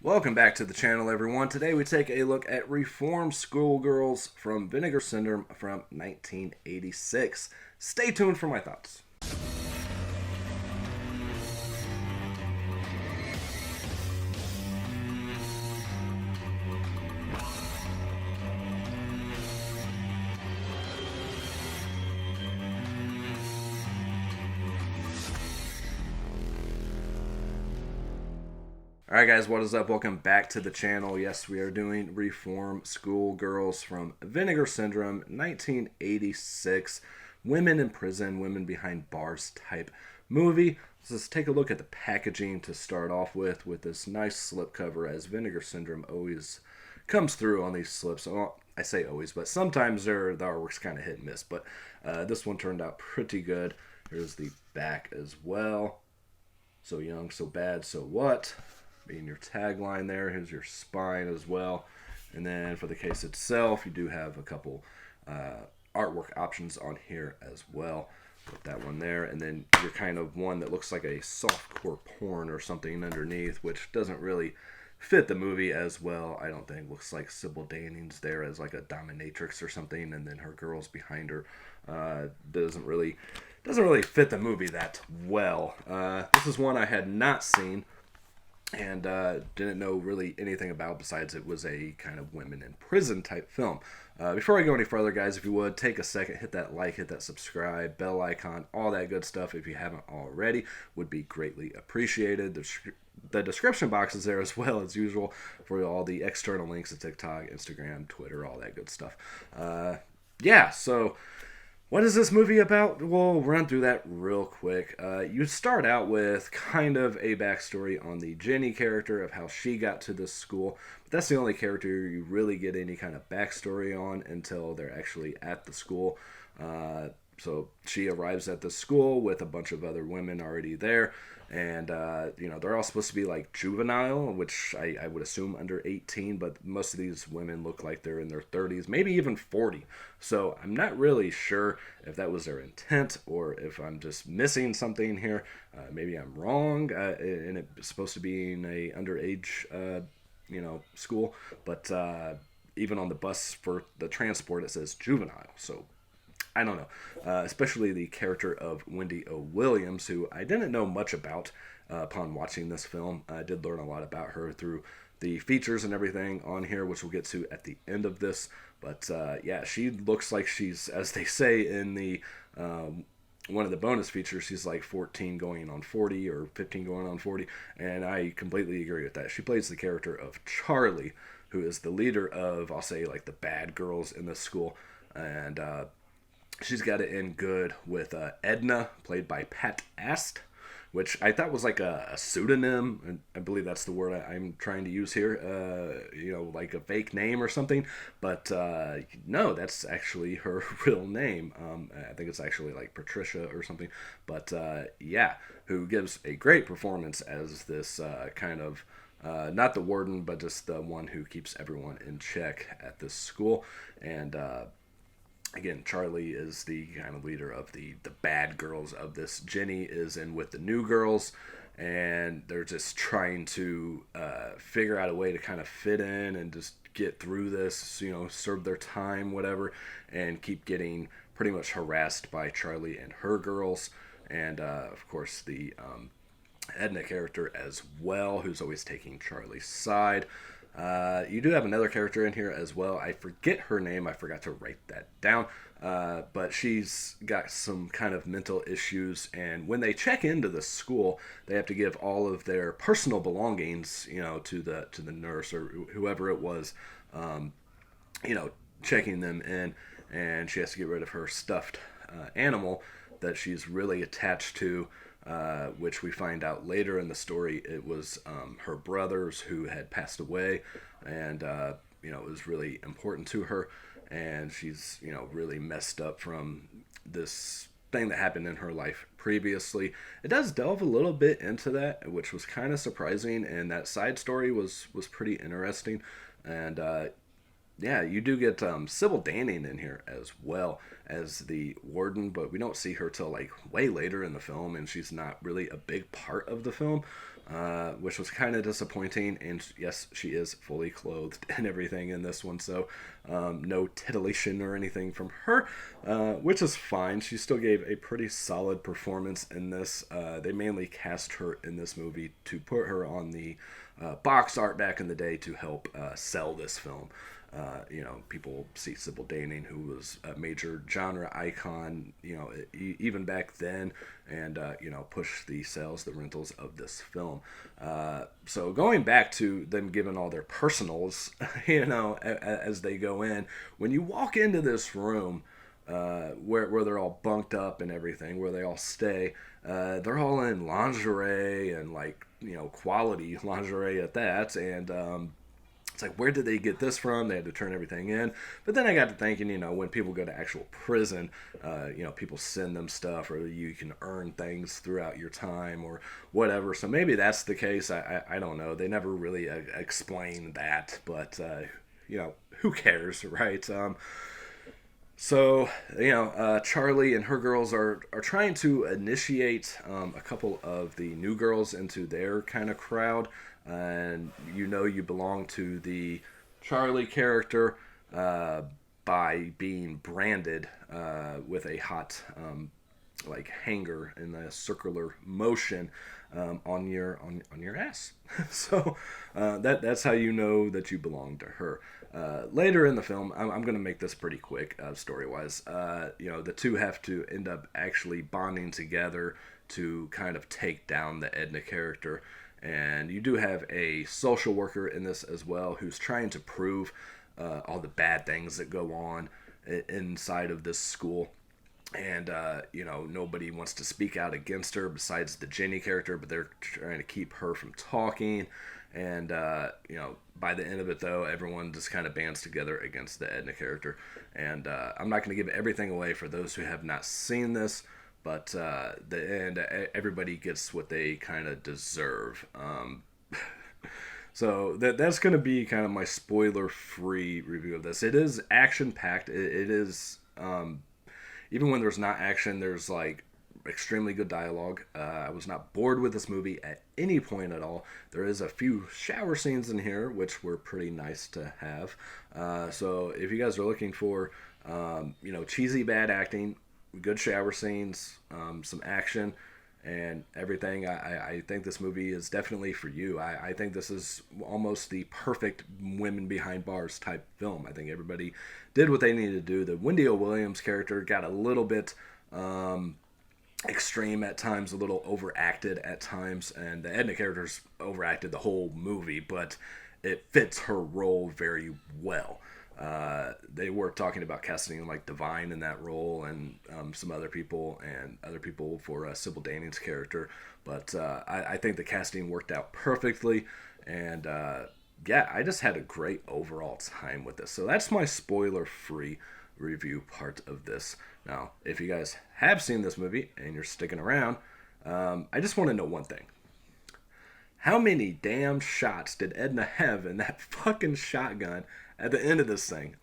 Welcome back to the channel, everyone. Today we take a look at Reformed Schoolgirls from Vinegar Syndrome from 1986. Stay tuned for my thoughts. Alright guys, what is up? Welcome back to the channel. Yes, we are doing Reformed Schoolgirls from Vinegar Syndrome, 1986. Women in prison, women behind bars type movie. Let's take a look at the packaging to start off with this nice slipcover, as Vinegar Syndrome always comes through on these slips. Well, I say always, but sometimes the artwork's kind of hit and miss, but this one turned out pretty good. Here's the back as well. So young, so bad, so what? Being your tagline there. Here's your spine as well. And then for the case itself, you do have a couple artwork options on here as well. Put that one there. And then you're kind of one that looks like a softcore porn or something underneath, which doesn't really fit the movie as well, I don't think. Looks like Sybil Danning's there as like a dominatrix or something, and then her girls behind her. Doesn't really fit the movie that well. This is one I had not seen and didn't know really anything about, besides it was a kind of women in prison type film. Before I go any further, guys, if you would, take a second, hit that like, hit that subscribe, bell icon, all that good stuff if you haven't already, would be greatly appreciated. The description box is there as well as usual for all the external links to TikTok, Instagram, Twitter, all that good stuff. Yeah, so what is this movie about? We'll run through that real quick. You start out with kind of a backstory on the Jenny character, of how she got to this school. But that's the only character you really get any kind of backstory on until they're actually at the school. So she arrives at the school with a bunch of other women already there. And, they're all supposed to be like juvenile, which I would assume under 18, but most of these women look like they're in their 30s, maybe even 40. So I'm not really sure if that was their intent or if I'm just missing something here. Maybe I'm wrong, and it's supposed to be in a underage, school. But even on the bus for the transport, it says juvenile. So I don't know, especially the character of Wendy O. Williams, who I didn't know much about upon watching this film. I did learn a lot about her through the features and everything on here, which we'll get to at the end of this. But yeah, she looks like she's, as they say in the one of the bonus features, she's like 14 going on 40 or 15 going on 40, and I completely agree with that. She plays the character of Charlie, who is the leader of, I'll say, like the bad girls in this school, and she's got it in good with Edna, played by Pat Ast, which I thought was like a pseudonym, and I believe that's the word I'm trying to use here, like a fake name or something, but no, that's actually her real name. I think it's actually like Patricia or something, but yeah, who gives a great performance as this kind of, not the warden, but just the one who keeps everyone in check at this school. And again, Charlie is the kind of leader of the bad girls of this. Jenny is in with the new girls, and they're just trying to figure out a way to kind of fit in and just get through this, serve their time, whatever, and keep getting pretty much harassed by Charlie and her girls. And, of course, the Edna character as well, who's always taking Charlie's side. You do have another character in here as well. I forget her name. I forgot to write that down. But she's got some kind of mental issues, and when they check into the school, they have to give all of their personal belongings, to the nurse or whoever it was, checking them in, and she has to get rid of her stuffed animal that she's really attached to. Which we find out later in the story, it was her brothers who had passed away, and it was really important to her, and she's really messed up from this thing that happened in her life previously. It does delve a little bit into that, which was kind of surprising, and that side story was pretty interesting, and yeah, you do get Sybil Danning in here as well as the warden, but we don't see her till like way later in the film, and she's not really a big part of the film, which was kind of disappointing. And yes, she is fully clothed and everything in this one, so no titillation or anything from her, which is fine. She still gave a pretty solid performance in this. They mainly cast her in this movie to put her on the box art back in the day to help sell this film. People see Sybil Danning, who was a major genre icon, even back then, and, push the sales, the rentals of this film. So going back to them giving all their personals, as they go in, when you walk into this room, where they're all bunked up and everything, where they all stay, they're all in lingerie and quality lingerie at that, and it's like, where did they get this from? They had to turn everything in. But then I got to thinking, when people go to actual prison, people send them stuff, or you can earn things throughout your time or whatever. So maybe that's the case. I don't know. They never really explain that, but who cares, right? Charlie and her girls are trying to initiate a couple of the new girls into their kind of crowd, and you belong to the Charlie character by being branded with a hot hanger in a circular motion on your ass. So that's how you know that you belong to her. Later in the film, I'm going to make this pretty quick, story-wise. The two have to end up actually bonding together to kind of take down the Edna character. And you do have a social worker in this as well, who's trying to prove all the bad things that go on inside of this school. And, nobody wants to speak out against her besides the Jenny character, but they're trying to keep her from talking. And, by the end of it, though, everyone just kind of bands together against the Edna character. And I'm not going to give everything away for those who have not seen this, but everybody gets what they kind of deserve. So that's going to be kind of my spoiler-free review of this. It is action-packed. It is... even when there's not action, there's extremely good dialogue. I was not bored with this movie at any point at all. There is a few shower scenes in here, which were pretty nice to have. So if you guys are looking for, cheesy bad acting, good shower scenes, some action, and everything, I think this movie is definitely for you. I think this is almost the perfect women behind bars type film. I think everybody did what they needed to do. The Wendy O. Williams character got a little bit extreme at times, a little overacted at times, and the Edna character's overacted the whole movie, but it fits her role very well. They were talking about casting Divine in that role, and some other people for Sybil Danning's character, but I think the casting worked out perfectly, and I just had a great overall time with this. So that's my spoiler-free review part of this. Now, if you guys have seen this movie and you're sticking around, I just want to know one thing. How many damn shots did Edna have in that fucking shotgun at the end of this thing?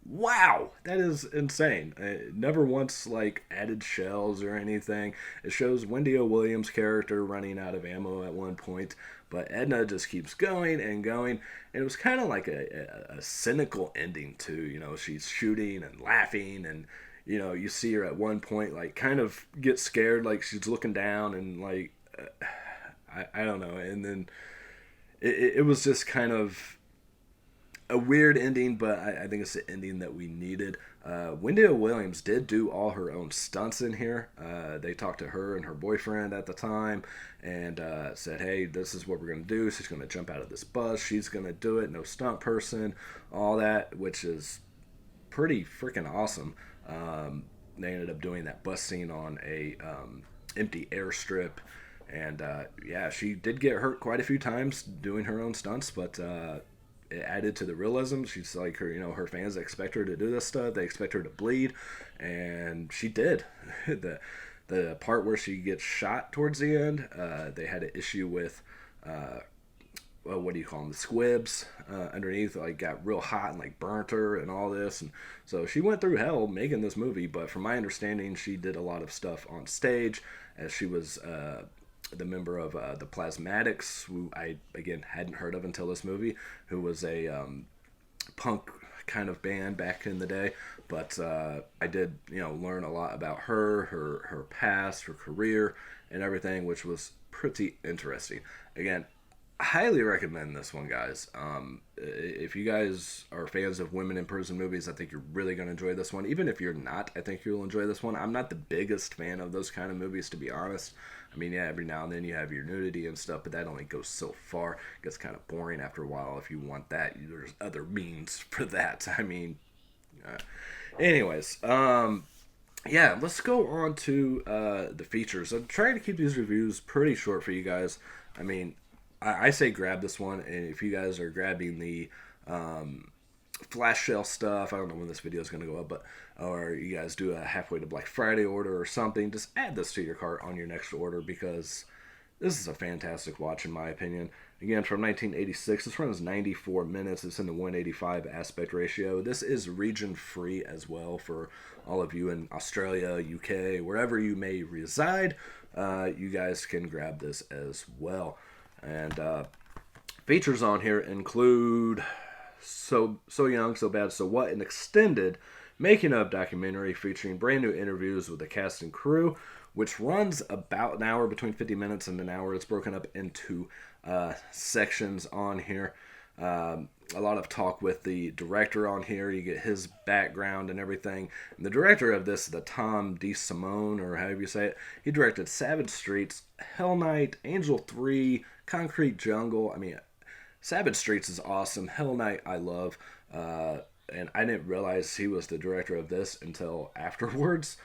Wow, that is insane. It never once added shells or anything. It shows Wendy O. Williams' character running out of ammo at one point, but Edna just keeps going and going. And it was kind of like a cynical ending too. She's shooting and laughing, and you see her at one point kind of get scared, she's looking down and I don't know. And then it was just kind of a weird ending, but I think it's the ending that we needed. Wendy O. Williams did do all her own stunts in here. They talked to her and her boyfriend at the time and said, hey, this is what we're going to do. She's going to jump out of this bus. She's going to do it. No stunt person. All that, which is pretty freaking awesome. They ended up doing that bus scene on a empty airstrip. And she did get hurt quite a few times doing her own stunts, but it added to the realism. She's her fans expect her to do this stuff. They expect her to bleed, and she did. the part where she gets shot towards the end, they had an issue with what do you call them, the squibs underneath, like got real hot and like burnt her and all this, and so she went through hell making this movie. But from my understanding, she did a lot of stuff on stage, as she was the member of the Plasmatics, who I again hadn't heard of until this movie, who was a punk kind of band back in the day. But I did, learn a lot about her past, her career, and everything, which was pretty interesting. Again, I highly recommend this one, guys. If you guys are fans of women in prison movies, I think you're really going to enjoy this one. Even if you're not, I think you'll enjoy this one. I'm not the biggest fan of those kind of movies, to be honest. I mean, yeah, every now and then you have your nudity and stuff, but that only goes so far. It gets kind of boring after a while. If you want that, there's other means for that. I mean, anyways, yeah, let's go on to the features. I'm trying to keep these reviews pretty short for you guys. I mean, I say grab this one, and if you guys are grabbing the flash sale stuff, I don't know when this video is going to go up, but or you guys do a halfway to Black Friday order or something, just add this to your cart on your next order, because this is a fantastic watch in my opinion. Again, from 1986, this runs 94 minutes. It's in the 185 aspect ratio. This is region free as well for all of you in Australia, UK, wherever you may reside. You guys can grab this as well. And features on here include So Young, So Bad, So What, an extended making of documentary featuring brand new interviews with the cast and crew, which runs about an hour, between 50 minutes and an hour. It's broken up into sections on here. A lot of talk with the director on here. You get his background and everything. And the director of this, the Tom DeSimone, or however you say it, he directed Savage Streets, Hell Night, Angel 3, Concrete Jungle. I mean, Savage Streets is awesome. Hell Night I love. And I didn't realize he was the director of this until afterwards.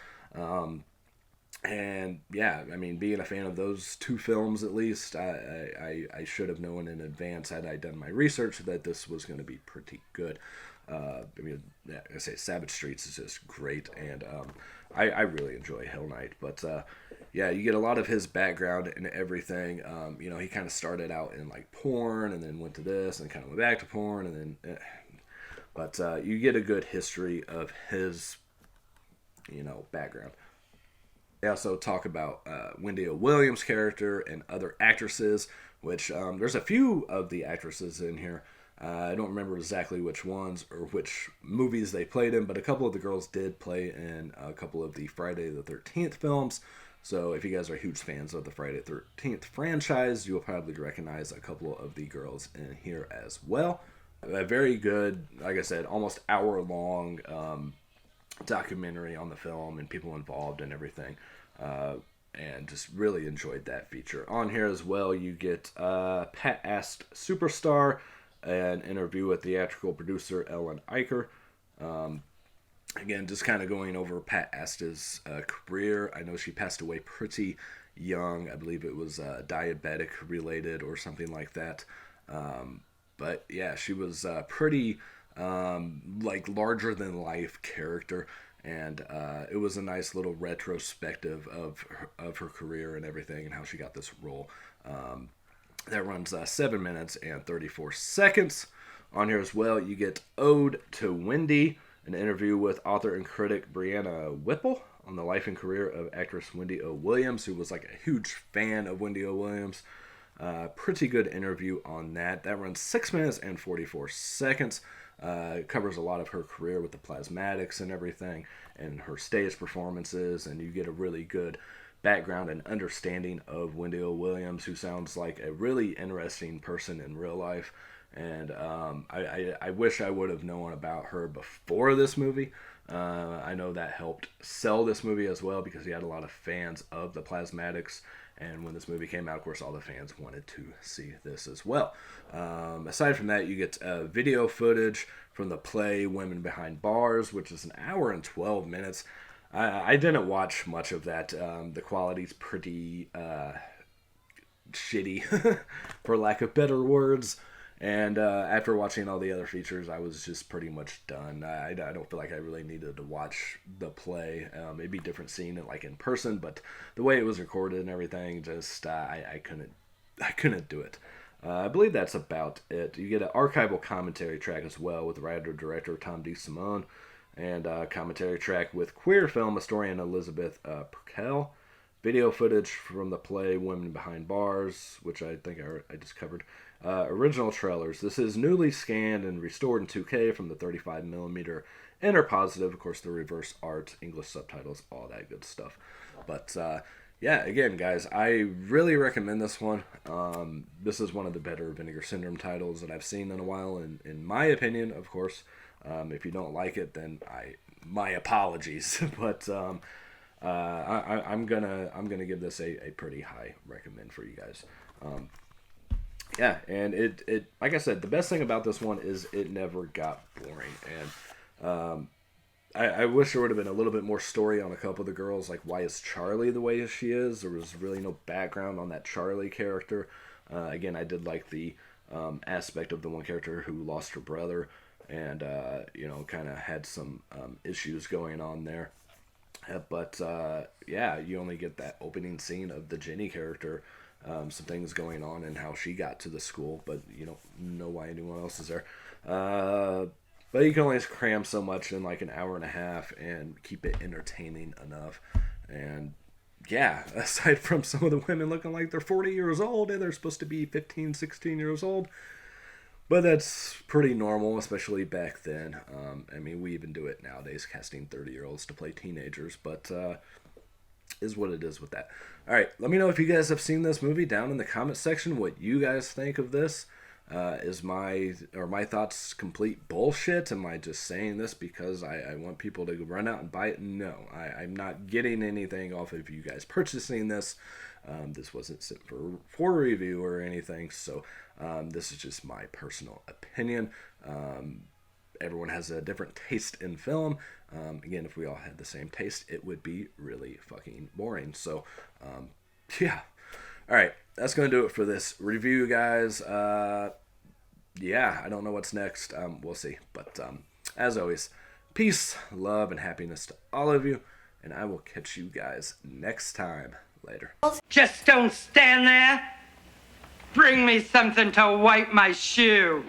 And yeah, I mean, being a fan of those two films, at least, I should have known in advance, had I done my research, that this was going to be pretty good. I mean, yeah, I say Savage Streets is just great, and I really enjoy Hell Night. But yeah, you get a lot of his background and everything. He kind of started out in like porn, and then went to this, and kind of went back to porn, and then. But you get a good history of his, background. They also talk about Wendy O. Williams' character and other actresses, which there's a few of the actresses in here. I don't remember exactly which ones or which movies they played in, but a couple of the girls did play in a couple of the Friday the 13th films. So if you guys are huge fans of the Friday the 13th franchise, you will probably recognize a couple of the girls in here as well. A very good, like I said, almost hour-long documentary on the film and people involved and everything. And just really enjoyed that feature. On here as well, you get Pat Asked Superstar, an interview with theatrical producer Ellen Eicher. Again, just kind of going over Pat Ast's career. I know she passed away pretty young. I believe it was diabetic related or something like that. But yeah, she was pretty larger than life character, and it was a nice little retrospective of her career and everything, and how she got this role. That runs 7 minutes and 34 seconds. On here as well, you get Ode to Wendy, an interview with author and critic Brianna Whipple on the life and career of actress Wendy O. Williams, who was like a huge fan of Wendy O. Williams. Pretty good interview on that. That runs 6 minutes and 44 seconds. It covers a lot of her career with the Plasmatics and everything, and her stage performances, and you get a really good background and understanding of Wendy O. Williams, who sounds like a really interesting person in real life. And I wish I would have known about her before this movie. I know that helped sell this movie as well, because he had a lot of fans of the Plasmatics. And when this movie came out, of course, all the fans wanted to see this as well. Aside from that, you get video footage from the play Women Behind Bars, which is an hour and 12 minutes. I didn't watch much of that. The quality's pretty shitty, for lack of better words. And after watching all the other features, I was just pretty much done. I don't feel like I really needed to watch the play. It'd be different seeing it like in person, but the way it was recorded and everything, just I couldn't do it. I believe that's about it. You get an archival commentary track as well with writer-director Tom D. Simone, and a commentary track with queer film historian Elizabeth Perkel. Video footage from the play Women Behind Bars, which I think I just covered. Original trailers. This is newly scanned and restored in 2K from the 35mm Enter Positive. Of course, the reverse art, English subtitles, all that good stuff. But yeah, again, guys, I really recommend this one. This is one of the better Vinegar Syndrome titles that I've seen in a while, in my opinion, of course. If you don't like it, then my apologies. But I'm gonna give this a pretty high recommend for you guys. Yeah, and it like I said, the best thing about this one is it never got boring. And I wish there would have been a little bit more story on a couple of the girls, like why is Charlie the way she is. There was really no background on that Charlie character. Again, I did like the aspect of the one character who lost her brother, and kind of had some issues going on there. But yeah, you only get that opening scene of the Jenny character, some things going on and how she got to the school, but you don't know why anyone else is there. But you can only cram so much in like an hour and a half and keep it entertaining enough. And yeah, aside from some of the women looking like they're 40 years old and they're supposed to be 15, 16 years old, but that's pretty normal, especially back then. I mean, we even do it nowadays, casting 30-year-olds to play teenagers, but is what it is with that. All right, let me know if you guys have seen this movie down in the comment section, what you guys think of this. Is my thoughts complete bullshit? Am I just saying this because I want people to run out and buy it? No, I'm not getting anything off of you guys purchasing this. This wasn't sent for review or anything, so this is just my personal opinion. Everyone has a different taste in film. Again, if we all had the same taste, it would be really fucking boring. So, yeah. All right, that's going to do it for this review, guys. Yeah, I don't know what's next. We'll see. But as always, peace, love, and happiness to all of you. And I will catch you guys next time. Later. Just don't stand there. Bring me something to wipe my shoe.